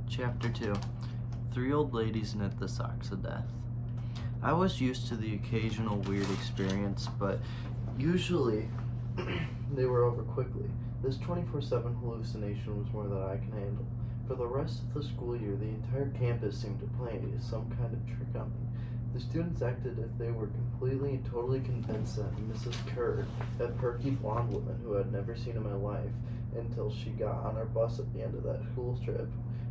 Chapter 2 Three Old Ladies Knit the Socks of Death. I was used to the occasional weird experience, but usually they were over quickly. This 24/7 hallucination was more than I can handle. For the rest of the school year, the entire campus seemed to play some kind of trick on me. The students acted as if they were completely and totally convinced that Mrs. Kerr, that perky blonde woman who I'd never seen in my life until she got on our bus at the end of that school trip,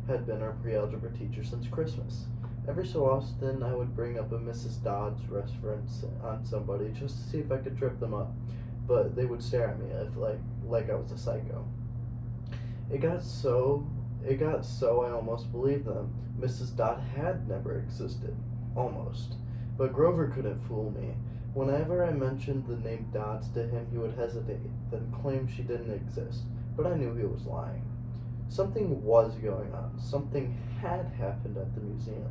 had been our pre-algebra teacher since Christmas. Every so often, I would bring up a Mrs. Dodds reference on somebody just to see if I could trip them up, but they would stare at me like I was a psycho. It got so I almost believed them. Mrs. Dodd had never existed. Almost. But Grover couldn't fool me. Whenever I mentioned the name Dodds to him, he would hesitate, then claim she didn't exist. But I knew he was lying. Something was going on. Something had happened at the museum.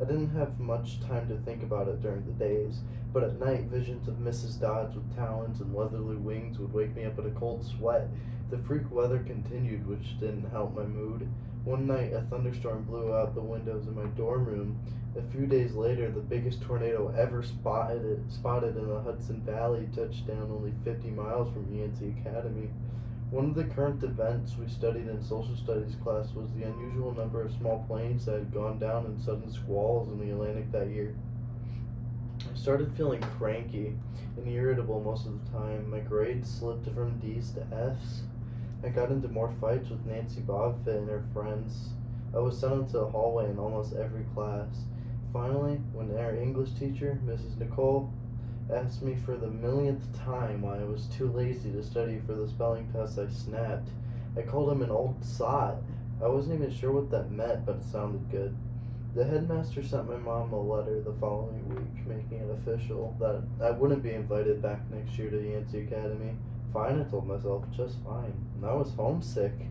I didn't have much time to think about it during the days, but at night visions of Mrs. Dodds with talons and leathery wings would wake me up in a cold sweat. The freak weather continued, which didn't help my mood. One night, a thunderstorm blew out the windows in my dorm room. A few days later, the biggest tornado ever spotted in the Hudson Valley touched down only 50 miles from Yancey Academy. One of the current events we studied in social studies class was the unusual number of small planes that had gone down in sudden squalls in the Atlantic that year. I started feeling cranky and irritable most of the time. My grades slipped from D's to F's. I got into more fights with Nancy Bobfit and her friends. I was sent into the hallway in almost every class. Finally, when our English teacher, Mrs. Nicole, asked me for the millionth time why I was too lazy to study for the spelling test, I snapped. I called him an old sot. I wasn't even sure what that meant, but it sounded good. The headmaster sent my mom a letter the following week, making it official that I wouldn't be invited back next year to Yancey Academy. Fine, I told myself, just fine. And I was homesick.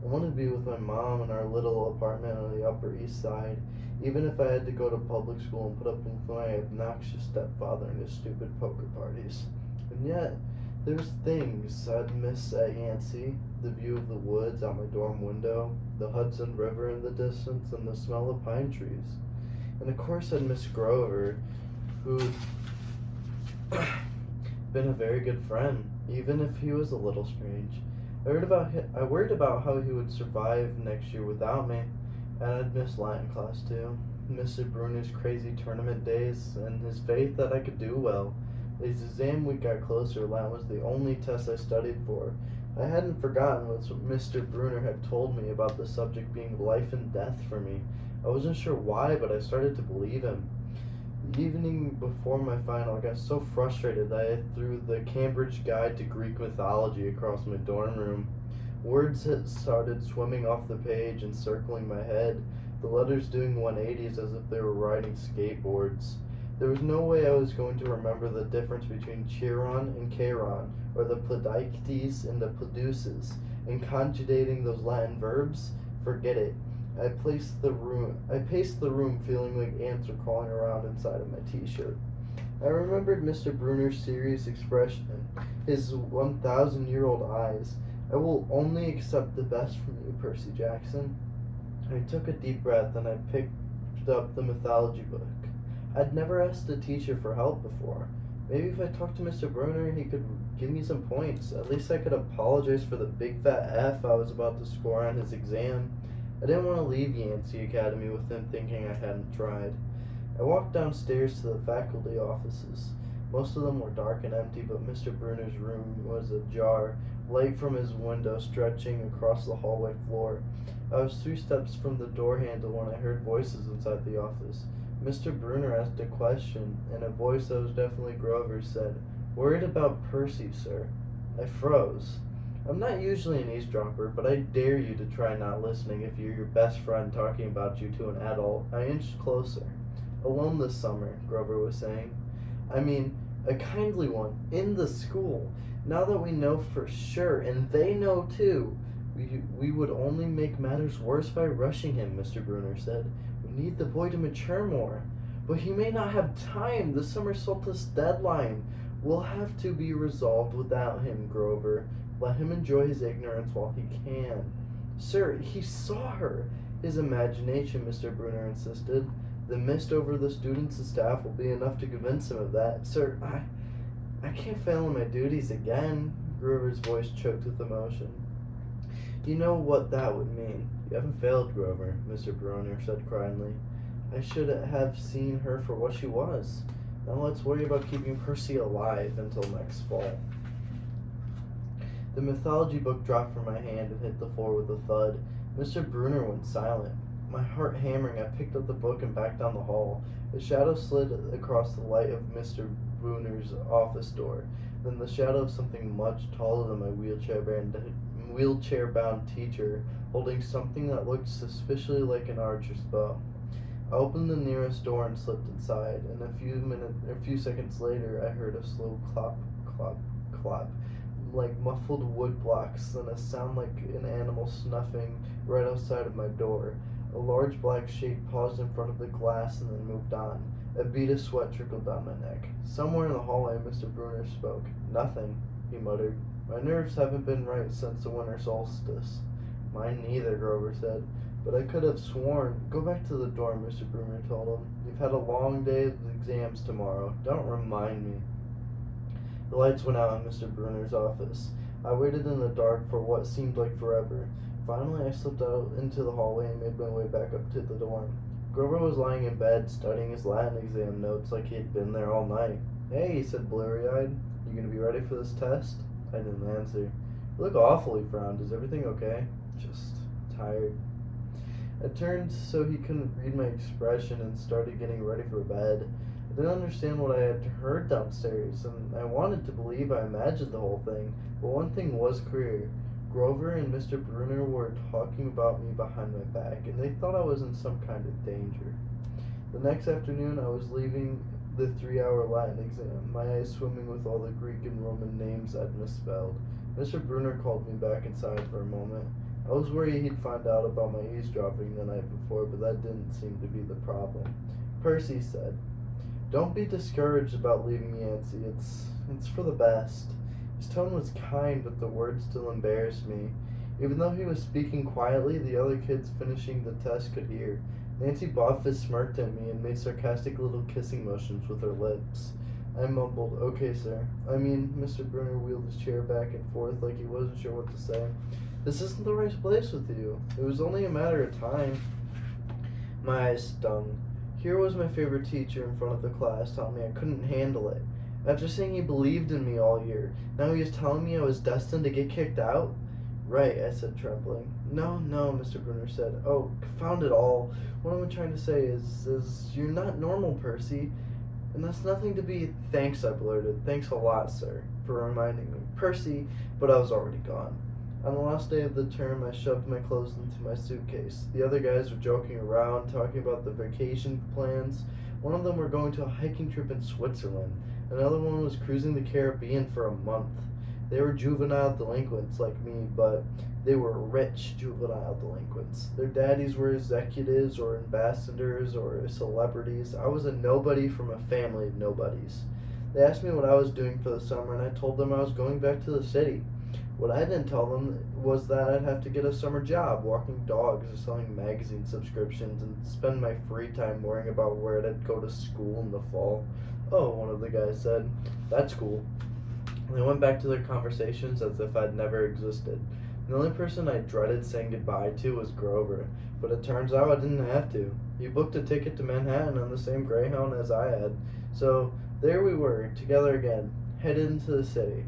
I wanted to be with my mom in our little apartment on the Upper East Side, even if I had to go to public school and put up with my obnoxious stepfather and his stupid poker parties. And yet, there's things I'd miss at Yancey: the view of the woods out my dorm window, the Hudson River in the distance, and the smell of pine trees. And of course I'd miss Grover, who'd been a very good friend, even if he was a little strange. I worried about how he would survive next year without me, and I'd miss Latin class too. Mr. Bruner's crazy tournament days, and his faith that I could do well. As exam week got closer, Latin was the only test I studied for. I hadn't forgotten what Mr. Bruner had told me about the subject being life and death for me. I wasn't sure why, but I started to believe him. The evening before my final, I got so frustrated that I threw the Cambridge Guide to Greek Mythology across my dorm room. Words had started swimming off the page and circling my head, the letters doing 180s as if they were riding skateboards. There was no way I was going to remember the difference between Chiron and Charon, or the Pleiades and the Pleiades, and conjugating those Latin verbs. Forget it. I paced the room feeling like ants were crawling around inside of my t-shirt. I remembered Mr. Bruner's serious expression, his 1,000-year-old eyes. I will only accept the best from you, Percy Jackson. I took a deep breath and I picked up the mythology book. I'd never asked a teacher for help before. Maybe if I talked to Mr. Bruner, he could give me some points. At least I could apologize for the big fat F I was about to score on his exam. I didn't want to leave Yancey Academy with him thinking I hadn't tried. I walked downstairs to the faculty offices. Most of them were dark and empty, but Mr. Bruner's room was ajar, light from his window stretching across the hallway floor. I was 3 steps from the door handle when I heard voices inside the office. Mr. Bruner asked a question, and a voice that was definitely Grover's said, "Worried about Percy, sir." I froze. I'm not usually an eavesdropper, but I dare you to try not listening if you're your best friend talking about you to an adult. I inched closer. "Alone this summer," Grover was saying. "I mean, a kindly one, in the school. Now that we know for sure, and they know too, we would only make matters worse by rushing him," Mr. Bruner said. "We need the boy to mature more." "But he may not have time. The summer solstice deadline will have to be resolved without him, Grover. Let him enjoy his ignorance while he can." "Sir, he saw her. His imagination, Mr. Bruner insisted. The mist over the students and staff will be enough to convince him of that. Sir, I can't fail in my duties again. Grover's voice choked with emotion. You know what that would mean. You haven't failed, Grover, Mr. Bruner said kindly. I should have seen her for what she was. Now let's worry about keeping Percy alive until next fall. The mythology book dropped from my hand and hit the floor with a thud. Mr. Bruner went silent. My heart hammering, I picked up the book and backed down the hall. A shadow slid across the light of Mr. Bruner's office door, then the shadow of something much taller than my wheelchair-bound teacher, holding something that looked suspiciously like an archer's bow. I opened the nearest door and slipped inside, and a few seconds later I heard a slow clop, clop, clop, like muffled wood blocks, and a sound like an animal snuffing right outside of my door. A large black shape paused in front of the glass and then moved on. A bead of sweat trickled down my neck. Somewhere in the hallway, Mr. Bruner spoke. Nothing, he muttered. My nerves haven't been right since the winter solstice. Mine neither, Grover said. But I could have sworn. Go back to the dorm, Mr. Bruner told him. You've had a long day of exams tomorrow. Don't remind me. The lights went out in Mr. Bruner's office. I waited in the dark for what seemed like forever. Finally, I slipped out into the hallway and made my way back up to the dorm. Grover was lying in bed, studying his Latin exam notes like he had been there all night. Hey, he said blurry-eyed. You gonna be ready for this test? I didn't answer. You look awful, he frowned. Is everything okay? Just tired. I turned so he couldn't read my expression and started getting ready for bed. I didn't understand what I had heard downstairs, and I wanted to believe I imagined the whole thing, but one thing was clear. Grover and Mr. Bruner were talking about me behind my back, and they thought I was in some kind of danger. The next afternoon, I was leaving the 3-hour Latin exam, my eyes swimming with all the Greek and Roman names I'd misspelled. Mr. Bruner called me back inside for a moment. I was worried he'd find out about my eavesdropping the night before, but that didn't seem to be the problem. Percy said, "Don't be discouraged about leaving Yancey. It's for the best." His tone was kind, but the words still embarrassed me. Even though he was speaking quietly, the other kids finishing the test could hear. Nancy Boffice smirked at me and made sarcastic little kissing motions with her lips. I mumbled, "Okay, sir." Mr. Bruner wheeled his chair back and forth like he wasn't sure what to say. "This isn't the right place with you. It was only a matter of time." My eyes stung. Here was my favorite teacher in front of the class telling me I couldn't handle it. After saying he believed in me all year, now he was telling me I was destined to get kicked out? Right, I said, trembling. No, Mr. Bruner said. Oh, confound it all. What I'm trying to say is you're not normal, Percy. And that's nothing to be... Thanks, I blurted. Thanks a lot, sir, for reminding me. Percy, but I was already gone. On the last day of the term, I shoved my clothes into my suitcase. The other guys were joking around, talking about the vacation plans. One of them were going to a hiking trip in Switzerland. Another one was cruising the Caribbean for a month. They were juvenile delinquents like me, but they were rich juvenile delinquents. Their daddies were executives or ambassadors or celebrities. I was a nobody from a family of nobodies. They asked me what I was doing for the summer, and I told them I was going back to the city. What I didn't tell them was that I'd have to get a summer job walking dogs or selling magazine subscriptions and spend my free time worrying about where I'd go to school in the fall. Oh, one of the guys said, "That's cool." They went back to their conversations as if I'd never existed. The only person I dreaded saying goodbye to was Grover, but it turns out I didn't have to. He booked a ticket to Manhattan on the same Greyhound as I had. So there we were, together again, headed into the city.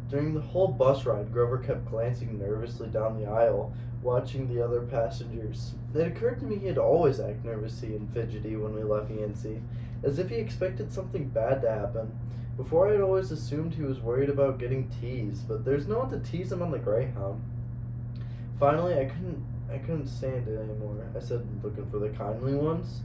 During the whole bus ride, Grover kept glancing nervously down the aisle, watching the other passengers. It occurred to me he'd always act nervously and fidgety when we left Yancey, as if he expected something bad to happen. Before, I'd always assumed he was worried about getting teased, but there's no one to tease him on the Greyhound. Finally, I couldn't stand it anymore. I said, "Looking for the kindly ones?"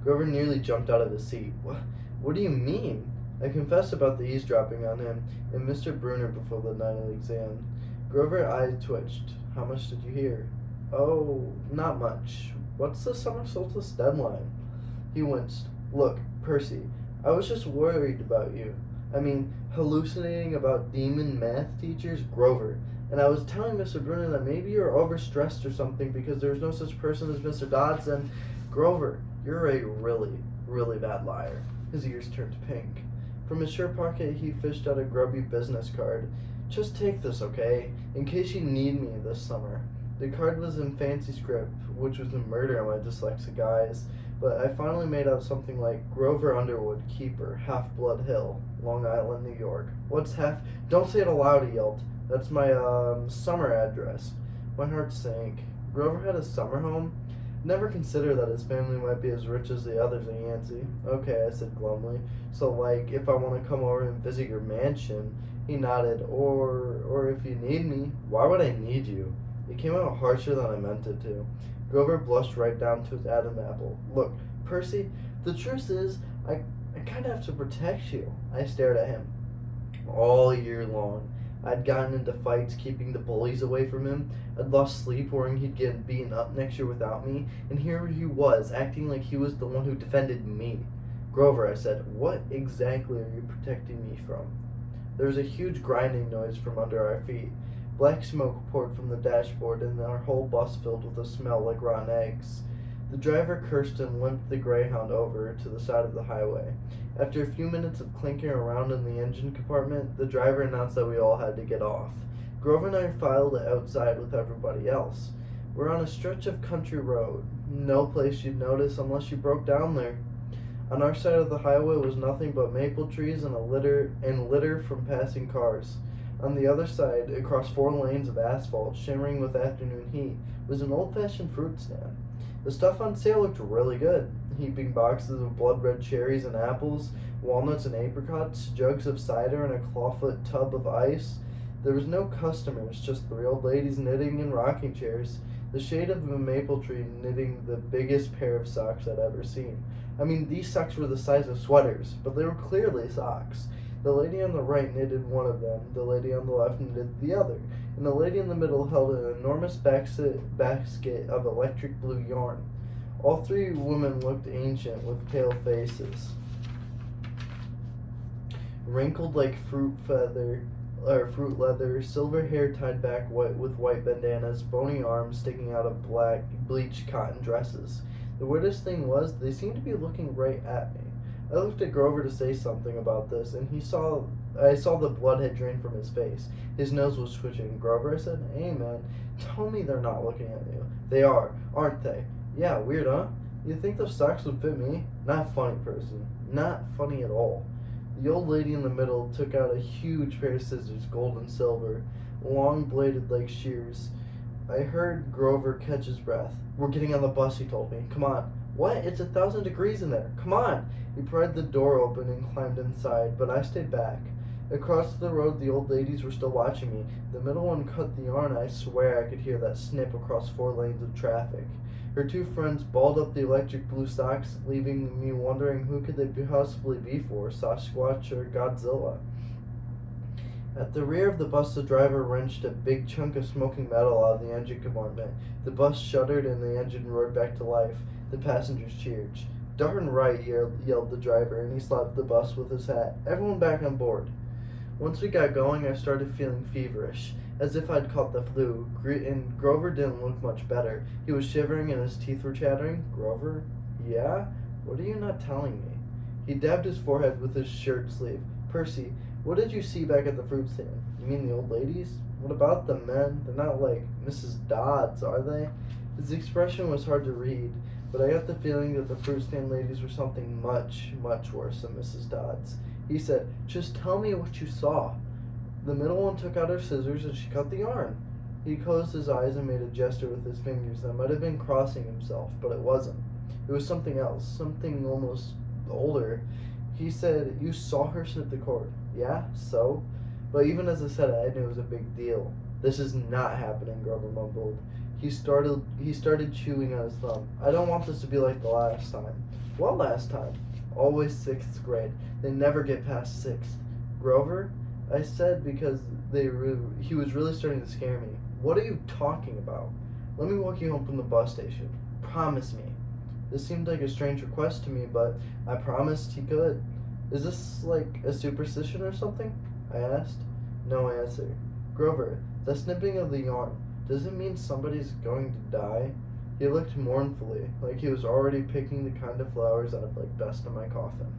Grover nearly jumped out of his seat. What do you mean?" I confessed about the eavesdropping on him and Mr. Bruner before the night of the exam. Grover's eyes twitched. "How much did you hear?" "Oh, not much. What's the summer solstice deadline?" He winced. "Look, Percy, I was just worried about you. Hallucinating about demon math teachers? Grover, And I was telling Mr. Bruno that maybe you're overstressed or something because there's no such person as Mr. Dodds. And Grover, you're a really, really bad liar. His ears turned pink. From his shirt pocket, he fished out a grubby business card. Just take this, okay? In case you need me this summer. The card was in fancy script, which was a murder in my dyslexic eyes, but I finally made out something like Grover Underwood, Keeper, Half-Blood Hill, Long Island, New York. What's half? Don't say it aloud, he yelped. That's my, summer address. My heart sank. Grover had a summer home? Never considered that his family might be as rich as the others in Yancey. Okay, I said glumly. So, like, if I want to come over and visit your mansion, he nodded, or if you need me, why would I need you? It came out harsher than I meant it to. Grover blushed right down to his Adam apple. Look, Percy, the truth is, I kind of have to protect you. I stared at him. All year long, I'd gotten into fights keeping the bullies away from him. I'd lost sleep worrying he'd get beaten up next year without me. And here he was, acting like he was the one who defended me. Grover, I said, what exactly are you protecting me from? There was a huge grinding noise from under our feet. Black smoke poured from the dashboard, and our whole bus filled with a smell like rotten eggs. The driver cursed and limped the Greyhound over to the side of the highway. After a few minutes of clinking around in the engine compartment, the driver announced that we all had to get off. Grover and I filed outside with everybody else. We're on a stretch of country road, no place you'd notice unless you broke down there. On our side of the highway was nothing but maple trees and litter from passing cars. On the other side, across 4 lanes of asphalt shimmering with afternoon heat, was an old-fashioned fruit stand. The stuff on sale looked really good. Heaping boxes of blood-red cherries and apples, walnuts and apricots, jugs of cider, and a clawfoot tub of ice. There was no customers, just 3 old ladies knitting in rocking chairs, the shade of a maple tree knitting the biggest pair of socks I'd ever seen. I mean, these socks were the size of sweaters, but they were clearly socks. The lady on the right knitted one of them, the lady on the left knitted the other, and the lady in the middle held an enormous basket of electric blue yarn. All 3 women looked ancient with pale faces, wrinkled like fruit leather, silver hair tied back with white bandanas, bony arms sticking out of black bleached cotton dresses. The weirdest thing was, they seemed to be looking right at me. I looked at Grover to say something about this, and I saw the blood had drained from his face. His nose was twitching. Grover, I said, hey man, tell me they're not looking at you. They are, aren't they? Yeah, weird, huh? You think those socks would fit me? Not funny, person. Not funny at all. The old lady in the middle took out a huge pair of scissors, gold and silver, long bladed like shears. I heard Grover catch his breath. We're getting on the bus, he told me. Come on. What? It's 1,000 degrees in there. Come on. He pried the door open and climbed inside, but I stayed back. Across the road, the old ladies were still watching me. The middle one cut the yarn. I swear I could hear that snip across 4 lanes of traffic. Her 2 friends balled up the electric blue socks, leaving me wondering who could they possibly be for, Sasquatch or Godzilla. At the rear of the bus, the driver wrenched a big chunk of smoking metal out of the engine compartment. The bus shuddered and the engine roared back to life. The passengers cheered. Darn right, yelled the driver, and he slapped the bus with his hat. Everyone back on board. Once we got going, I started feeling feverish, as if I'd caught the flu, and Grover didn't look much better. He was shivering and his teeth were chattering. Grover? Yeah? What are you not telling me? He dabbed his forehead with his shirt sleeve. Percy, what did you see back at the fruit stand? You mean the old ladies? What about the men? They're not like Mrs. Dodds, are they? His expression was hard to read, but I got the feeling that the fruit stand ladies were something much, much worse than Mrs. Dodds. He said, just tell me what you saw. The middle one took out her scissors and she cut the yarn. He closed his eyes and made a gesture with his fingers that might have been crossing himself, but it wasn't. It was something else, something almost older. He said, you saw her snip the cord. Yeah, so? But even as I said it, I knew it was a big deal. This is not happening, Grover mumbled. He started chewing on his thumb. I don't want this to be like the last time. What last time? Always 6th grade. They never get past 6th. Grover? I said because he was really starting to scare me. What are you talking about? Let me walk you home from the bus station. Promise me. This seemed like a strange request to me, but I promised he could. Is this like a superstition or something? I asked. No answer. Grover, the snipping of the yarn, does it mean somebody's going to die? He looked mournfully, like he was already picking the kind of flowers I'd like best in my coffin.